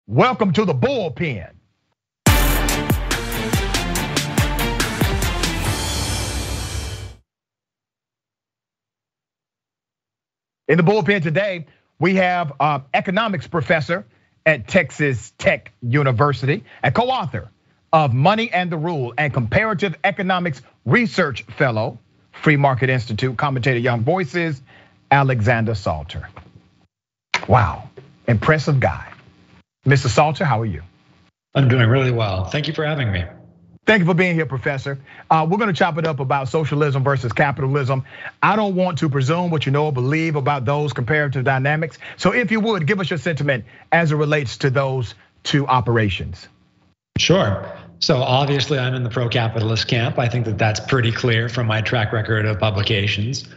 Welcome to the Bullpen. In the Bullpen today, we have economics professor at Texas Tech University and co-author of Money and the Rule and Comparative Economics Research Fellow, Free Market Institute, commentator Young Voices, Alexander Salter. Wow, impressive guy. Mr. Salter, how are you? I'm doing really well. Thank you for having me. Thank you for being here, Professor. We're gonna chop it up about socialism versus capitalism. I don't want to presume what you know or believe about those comparative dynamics. So if you would, give us your sentiment as it relates to those two operations. Sure. So obviously I'm in the pro-capitalist camp. I think that that's pretty clear from my track record of publications.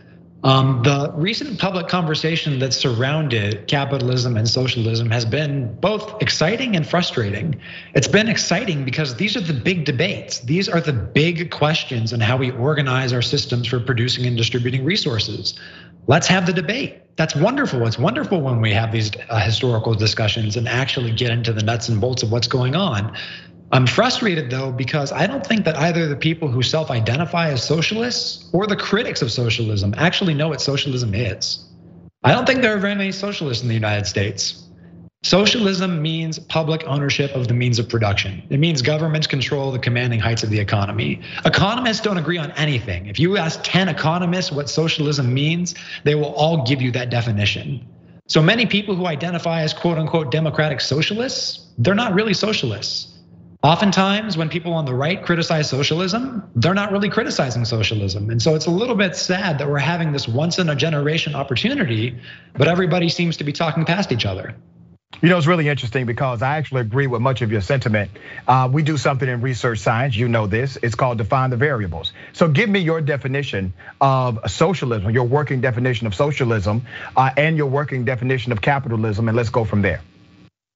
The recent public conversation that surrounded capitalism and socialism has been both exciting and frustrating. It's been exciting because these are the big debates. These are the big questions on how we organize our systems for producing and distributing resources. Let's have the debate. That's wonderful. It's wonderful when we have these historical discussions and actually get into the nuts and bolts of what's going on. I'm frustrated though, because I don't think that either the people who self-identify as socialists or the critics of socialism actually know what socialism is. I don't think there are very many socialists in the United States. Socialism means public ownership of the means of production. It means governments control the commanding heights of the economy. Economists don't agree on anything. If you ask 10 economists what socialism means, they will all give you that definition. So many people who identify as quote unquote democratic socialists, they're not really socialists. Oftentimes, when people on the right criticize socialism, they're not really criticizing socialism. And so it's a little bit sad that we're having this once in a generation opportunity, but everybody seems to be talking past each other. You know, it's really interesting because I actually agree with much of your sentiment. We do something in research science, you know this, it's called define the variables. So give me your definition of socialism, your working definition of socialism, and your working definition of capitalism, and let's go from there.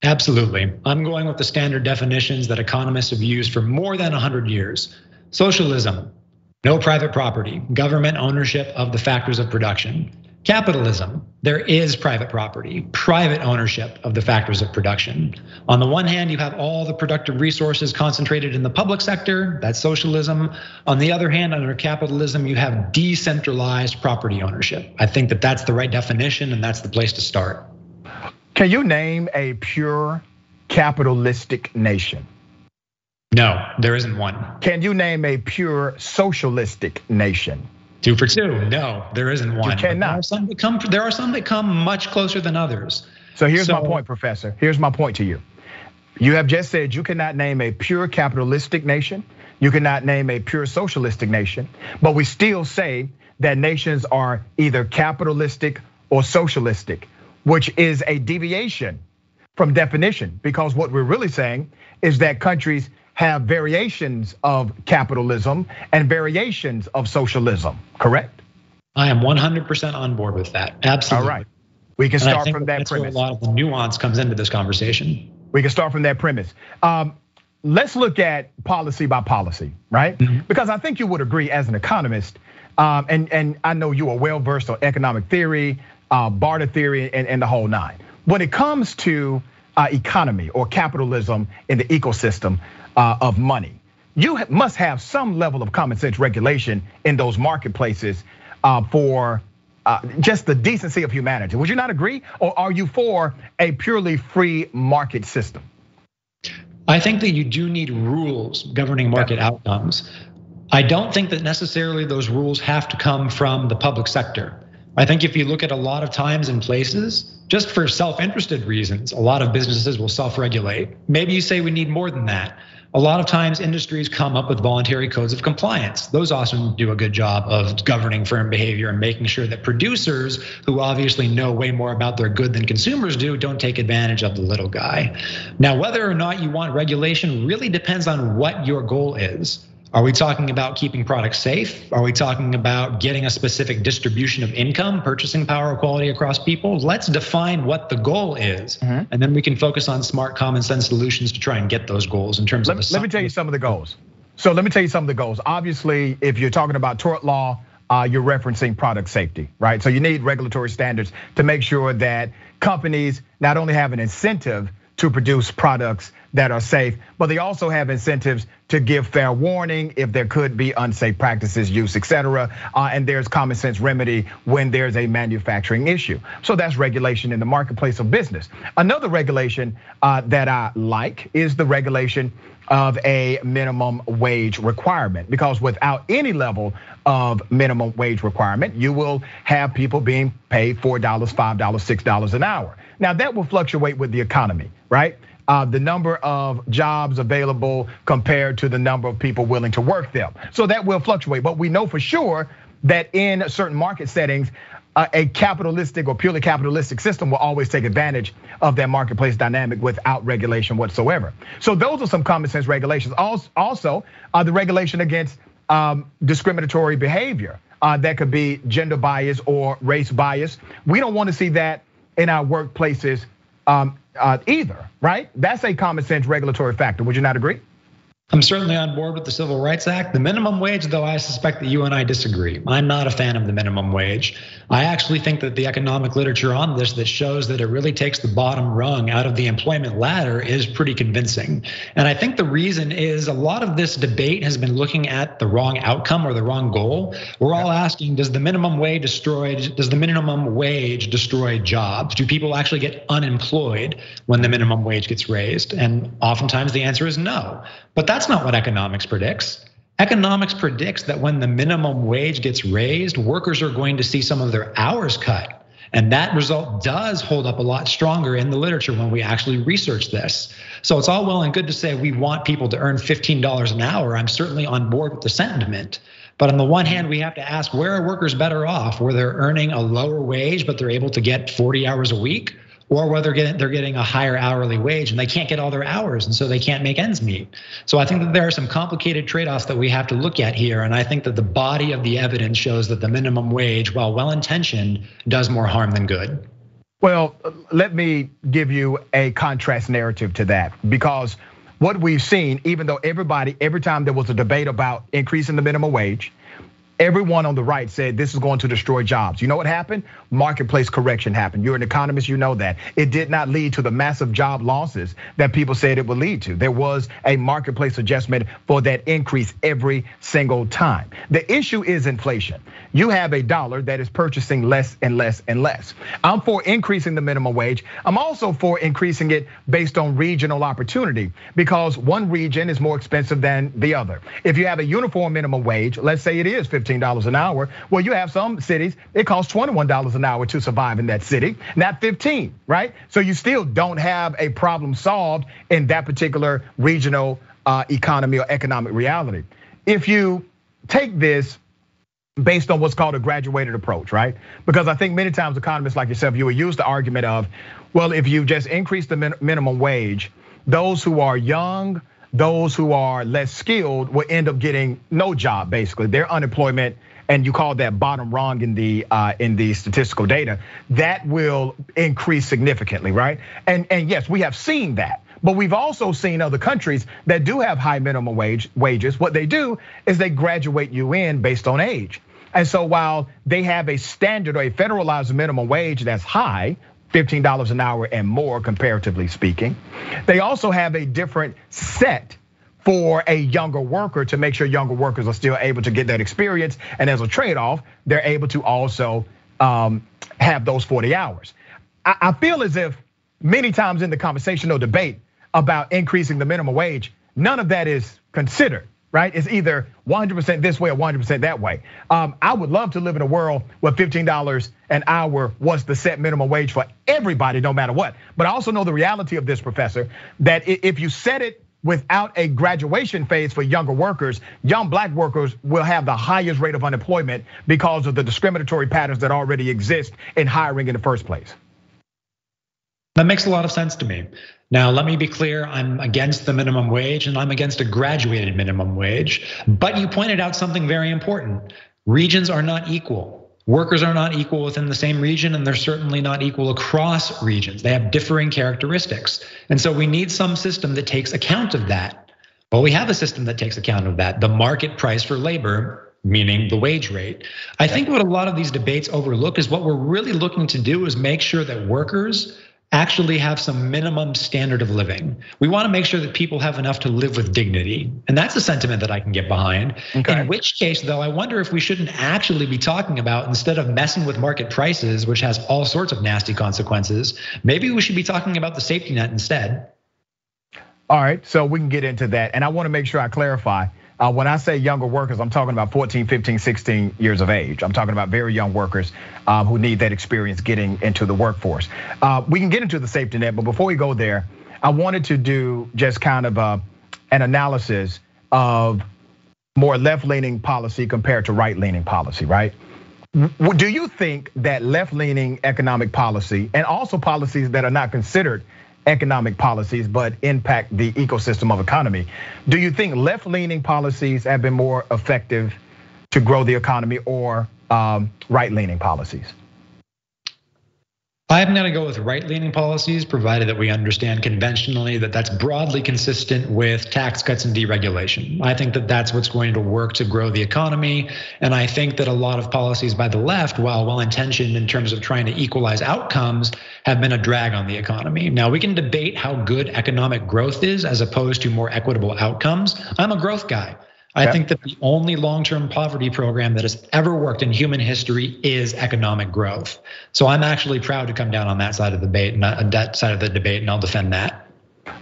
Absolutely. I'm going with the standard definitions that economists have used for more than 100 years. Socialism, no private property, government ownership of the factors of production. Capitalism, there is private property, private ownership of the factors of production. On the one hand, you have all the productive resources concentrated in the public sector, that's socialism. On the other hand, under capitalism, you have decentralized property ownership. I think that that's the right definition and that's the place to start. Can you name a pure capitalistic nation? No, there isn't one. Can you name a pure socialistic nation? 2 for 2. No, there isn't one. You cannot. There are some that come much closer than others. So here's my point, Professor. Here's my point to you. You have just said you cannot name a pure capitalistic nation. You cannot name a pure socialistic nation, but we still say that nations are either capitalistic or socialistic, which is a deviation from definition, because what we're really saying is that countries have variations of capitalism and variations of socialism, correct? I am 100% on board with that, absolutely. All right, we can start from that premise. Where a lot of the nuance comes into this conversation. We can start from that premise. Let's look at policy by policy, right? Mm-hmm. Because I think you would agree as an economist, and I know you are well versed on economic theory, barter theory, and the whole nine. When it comes to economy or capitalism in the ecosystem of money, you must have some level of common sense regulation in those marketplaces for just the decency of humanity. Would you not agree? Or are you for a purely free market system? I think that you do need rules governing market outcomes. I don't think that necessarily those rules have to come from the public sector. I think if you look at a lot of times and places, just for self-interested reasons, a lot of businesses will self-regulate. Maybe you say we need more than that. A lot of times industries come up with voluntary codes of compliance. Those also do a good job of governing firm behavior and making sure that producers, who obviously know way more about their good than consumers do, don't take advantage of the little guy. Now, whether or not you want regulation really depends on what your goal is. Are we talking about keeping products safe? Are we talking about getting a specific distribution of income, purchasing power equality across people? Let's define what the goal is, and then we can focus on smart, common sense solutions to try and get those goals in terms of. Let me tell you some of the goals. So let me tell you some of the goals. Obviously, if you're talking about tort law, you're referencing product safety, right? So you need regulatory standards to make sure that companies not only have an incentive to produce products that are safe, but they also have incentives to give fair warning if there could be unsafe practices, use, etc. And there's common sense remedy when there's a manufacturing issue. So that's regulation in the marketplace of business. Another regulation that I like is the regulation of a minimum wage requirement, because without any level of minimum wage requirement, you will have people being paid $4, $5, $6 an hour. Now that will fluctuate with the economy, right? The number of jobs available compared to the number of people willing to work them. So that will fluctuate, but we know for sure that in certain market settings, a capitalistic or purely capitalistic system will always take advantage of that marketplace dynamic without regulation whatsoever. So those are some common sense regulations. Also, the regulation against discriminatory behavior that could be gender bias or race bias. We don't want to see that in our workplaces either, right? That's a common sense regulatory factor. Would you not agree? I'm certainly on board with the Civil Rights Act. The minimum wage, though, I suspect that you and I disagree. I'm not a fan of the minimum wage. I actually think that the economic literature on this that shows that it really takes the bottom rung out of the employment ladder is pretty convincing. And I think the reason is a lot of this debate has been looking at the wrong outcome or the wrong goal. We're all asking, does the minimum wage destroy jobs? Do people actually get unemployed when the minimum wage gets raised? And oftentimes the answer is no. But that's not what economics predicts. Economics predicts that when the minimum wage gets raised, workers are going to see some of their hours cut. And that result does hold up a lot stronger in the literature when we actually research this. So it's all well and good to say we want people to earn $15 an hour. I'm certainly on board with the sentiment. But on the one hand, we have to ask, where are workers better off? Where they're earning a lower wage, but they're able to get 40 hours a week? Or whether they're getting a higher hourly wage and they can't get all their hours and so they can't make ends meet. So I think that there are some complicated trade-offs that we have to look at here. And I think that the body of the evidence shows that the minimum wage, while well-intentioned, does more harm than good. Well, let me give you a contrast narrative to that, because what we've seen, even though every time there was a debate about increasing the minimum wage, everyone on the right said this is going to destroy jobs. You know what happened? Marketplace correction happened. You're an economist, you know that. It did not lead to the massive job losses that people said it would lead to. There was a marketplace adjustment for that increase every single time. The issue is inflation. You have a dollar that is purchasing less and less and less. I'm for increasing the minimum wage. I'm also for increasing it based on regional opportunity, because one region is more expensive than the other. If you have a uniform minimum wage, let's say it is $15 an hour. Well, you have some cities, it costs $21 an hour to survive in that city, not 15, right? So you still don't have a problem solved in that particular regional economy or economic reality. If you take this based on what's called a graduated approach, right? Because I think many times economists like yourself, you will use the argument of, well, if you just increase the minimum wage, those who are young, those who are less skilled will end up getting no job, basically. Their unemployment, and you call that bottom rung in the statistical data, that will increase significantly, right? And yes, we have seen that. But we've also seen other countries that do have high minimum wages. What they do is they graduate you in based on age. And so while they have a standard or a federalized minimum wage that's high, $15 an hour and more comparatively speaking, they also have a different set for a younger worker to make sure younger workers are still able to get that experience. And as a trade-off, they're able to also have those 40 hours. I feel as if many times in the conversation or debate about increasing the minimum wage, none of that is considered, right? It's either 100% this way or 100% that way. I would love to live in a world where $15 an hour was the set minimum wage for everybody, no matter what. But I also know the reality of this, Professor, that if you set it without a graduation phase for younger workers, young black workers will have the highest rate of unemployment because of the discriminatory patterns that already exist in hiring in the first place. That makes a lot of sense to me. Now, let me be clear, I'm against the minimum wage and I'm against a graduated minimum wage. But you pointed out something very important. Regions are not equal. Workers are not equal within the same region, and they're certainly not equal across regions. They have differing characteristics. And so we need some system that takes account of that. Well, we have a system that takes account of that, the market price for labor, meaning the wage rate. I think what a lot of these debates overlook is what we're really looking to do is make sure that workers actually have some minimum standard of living. We want to make sure that people have enough to live with dignity. And that's a sentiment that I can get behind. Okay. In which case, though, I wonder if we shouldn't actually be talking about, instead of messing with market prices, which has all sorts of nasty consequences, maybe we should be talking about the safety net instead. All right, so we can get into that. And I want to make sure I clarify. When I say younger workers, I'm talking about 14, 15, 16 years of age. I'm talking about very young workers who need that experience getting into the workforce. We can get into the safety net, but before we go there, I wanted to do just kind of an analysis of more left-leaning policy compared to right-leaning policy, right? Do you think that left-leaning economic policy, and also policies that are not considered economic policies but impact the ecosystem of economy, do you think left-leaning policies have been more effective to grow the economy, or right-leaning policies? I'm going to go with right-leaning policies, provided that we understand conventionally that that's broadly consistent with tax cuts and deregulation. I think that that's what's going to work to grow the economy. And I think that a lot of policies by the left, while well-intentioned in terms of trying to equalize outcomes, have been a drag on the economy. Now, we can debate how good economic growth is as opposed to more equitable outcomes. I'm a growth guy. I think that the only long-term poverty program that has ever worked in human history is economic growth. So I'm actually proud to come down on that side of the debate, and I'll defend that.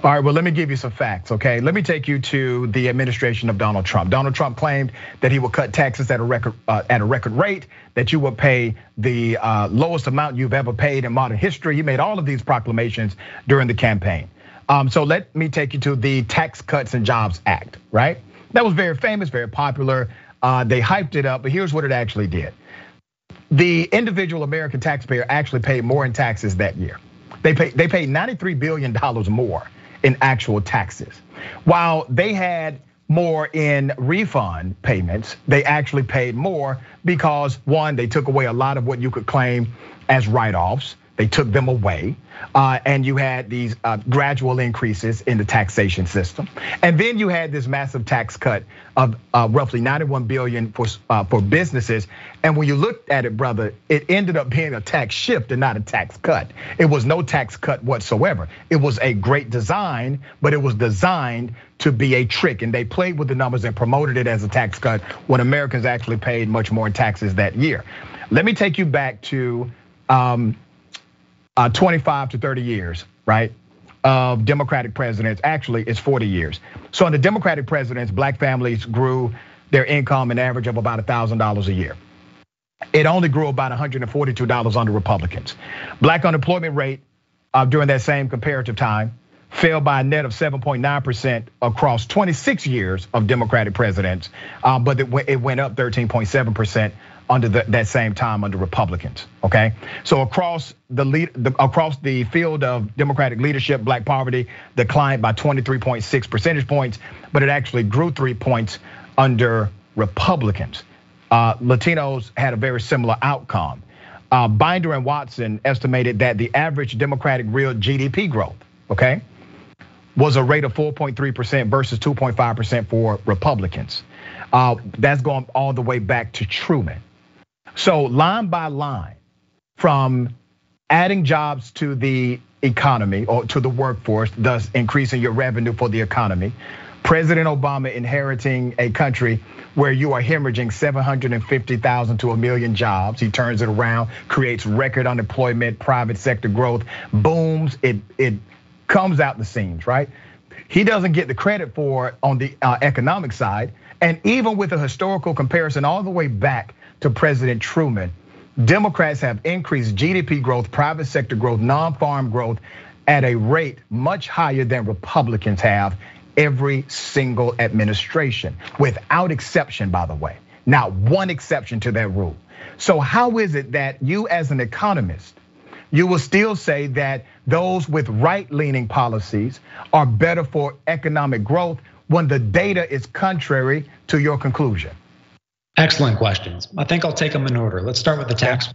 All right, well, let me give you some facts, okay? Let me take you to the administration of Donald Trump. Donald Trump claimed that he would cut taxes at a record rate, that you would pay the lowest amount you've ever paid in modern history. He made all of these proclamations during the campaign. So let me take you to the Tax Cuts and Jobs Act, right? That was very famous, very popular. They hyped it up, but here's what it actually did. The individual American taxpayer actually paid more in taxes that year. They paid $93 billion more in actual taxes. While they had more in refund payments, they actually paid more because, one, they took away a lot of what you could claim as write-offs. They took them away, and you had these gradual increases in the taxation system. And then you had this massive tax cut of roughly $91 billion for businesses. And when you looked at it, brother, it ended up being a tax shift and not a tax cut. It was no tax cut whatsoever. It was a great design, but it was designed to be a trick. And they played with the numbers and promoted it as a tax cut when Americans actually paid much more in taxes that year. Let me take you back to 25 to 30 years, right, of Democratic presidents. Actually, it's 40 years. So under Democratic presidents, black families grew their income an average of about $1,000 a year. It only grew about $142 under Republicans. Black unemployment rate during that same comparative time fell by a net of 7.9% across 26 years of Democratic presidents, but it went up 13.7% under that same time under Republicans, okay? So across the field of Democratic leadership, black poverty declined by 23.6 percentage points, but it actually grew 3 points under Republicans. Latinos had a very similar outcome. Binder and Watson estimated that the average Democratic real GDP growth, okay, was a rate of 4.3% versus 2.5% for Republicans. That's going all the way back to Truman. So line by line, from adding jobs to the economy or to the workforce, thus increasing your revenue for the economy, President Obama inheriting a country where you are hemorrhaging 750,000 to 1 million jobs. He turns it around, creates record unemployment, private sector growth, booms, it comes out the seams, right? He doesn't get the credit for it on the economic side. And even with a historical comparison all the way back to President Truman, Democrats have increased GDP growth, private sector growth, non-farm growth at a rate much higher than Republicans have every single administration, without exception, by the way. Not one exception to that rule. So how is it that you as an economist, you will still say that those with right-leaning policies are better for economic growth when the data is contrary to your conclusion? Excellent questions. I think I'll take them in order. Let's start with the tax.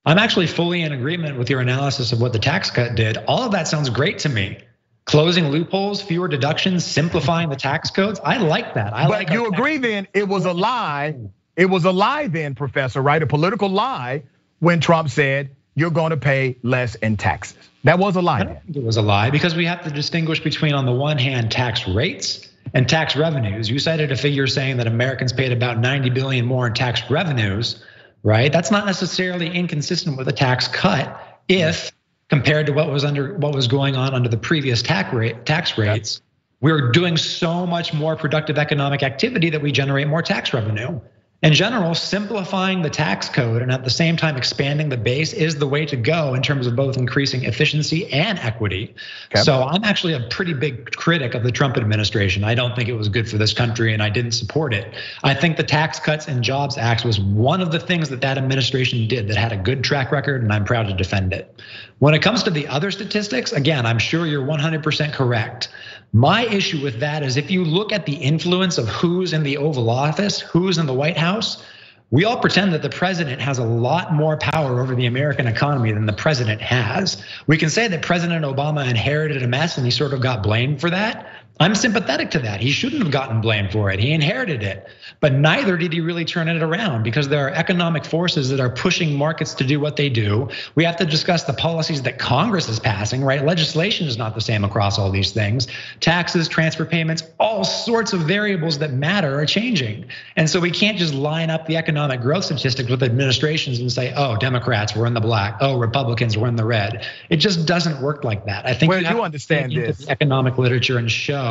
I'm actually fully in agreement with your analysis of what the tax cut did. All of that sounds great to me. Closing loopholes, fewer deductions, simplifying the tax codes. I like that. But you agree then it was a lie. It was a lie then, Professor, right? A political lie when Trump said you're going to pay less in taxes. That was a lie. I don't think it was a lie, because we have to distinguish between, on the one hand, tax rates and tax revenues. You cited a figure saying that Americans paid about 90 billion more in tax revenues, right? That's not necessarily inconsistent with a tax cut if compared to what was going on under the previous tax rates. We're doing so much more productive economic activity that we generate more tax revenue. In general, simplifying the tax code and at the same time expanding the base is the way to go in terms of both increasing efficiency and equity. Okay. So I'm actually a pretty big critic of the Trump administration. I don't think it was good for this country, and I didn't support it. I think the Tax Cuts and Jobs Act was one of the things that administration did that had a good track record, and I'm proud to defend it. When it comes to the other statistics, again, I'm sure you're 100% correct. My issue with that is if you look at the influence of who's in the Oval Office, who's in the White House, we all pretend that the president has a lot more power over the American economy than the president has. We can say that President Obama inherited a mess and he sort of got blamed for that. I'm sympathetic to that. He shouldn't have gotten blamed for it. He inherited it, but neither did he really turn it around, because there are economic forces that are pushing markets to do what they do. We have to discuss the policies that Congress is passing, right? Legislation is not the same across all these things. Taxes, transfer payments, all sorts of variables that matter are changing. And so we can't just line up the economic growth statistics with administrations and say, oh, Democrats were in the black, oh, Republicans were in the red. It just doesn't work like that. I think well, you understand this. The economic literature and show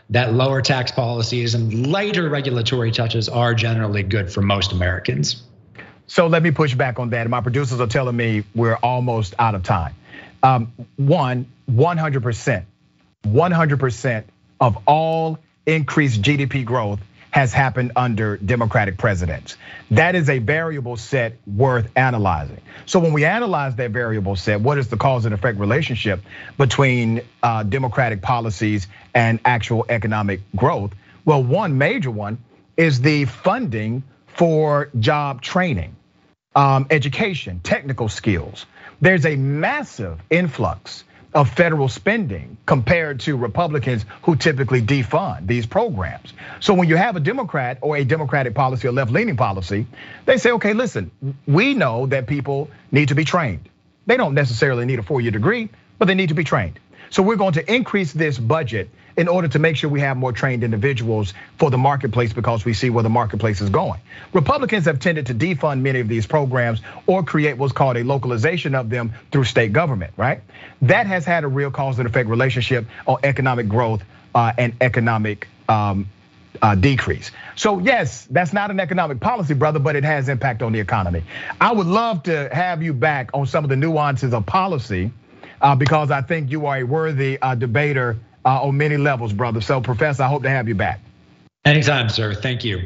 that lower tax policies and lighter regulatory touches are generally good for most Americans. So let me push back on that. My producers are telling me we're almost out of time. 100% of all increased GDP growth has happened under Democratic presidents. That is a variable set worth analyzing. So when we analyze that variable set, what is the cause and effect relationship between Democratic policies and actual economic growth? Well, one major one is the funding for job training, education, technical skills. There's a massive influx of federal spending compared to Republicans who typically defund these programs. So when you have a Democrat or a Democratic policy or left-leaning policy, they say, okay, listen, we know that people need to be trained. They don't necessarily need a 4-year degree, but they need to be trained. So we're going to increase this budget in order to make sure we have more trained individuals for the marketplace, because we see where the marketplace is going. Republicans have tended to defund many of these programs or create what's called a localization of them through state government, right? That has had a real cause and effect relationship on economic growth and economic decrease. So yes, that's not an economic policy, brother, but it has impact on the economy. I would love to have you back on some of the nuances of policy, because I think you are a worthy debater on many levels, brother. So, Professor, I hope to have you back. Anytime, sir. Thank you.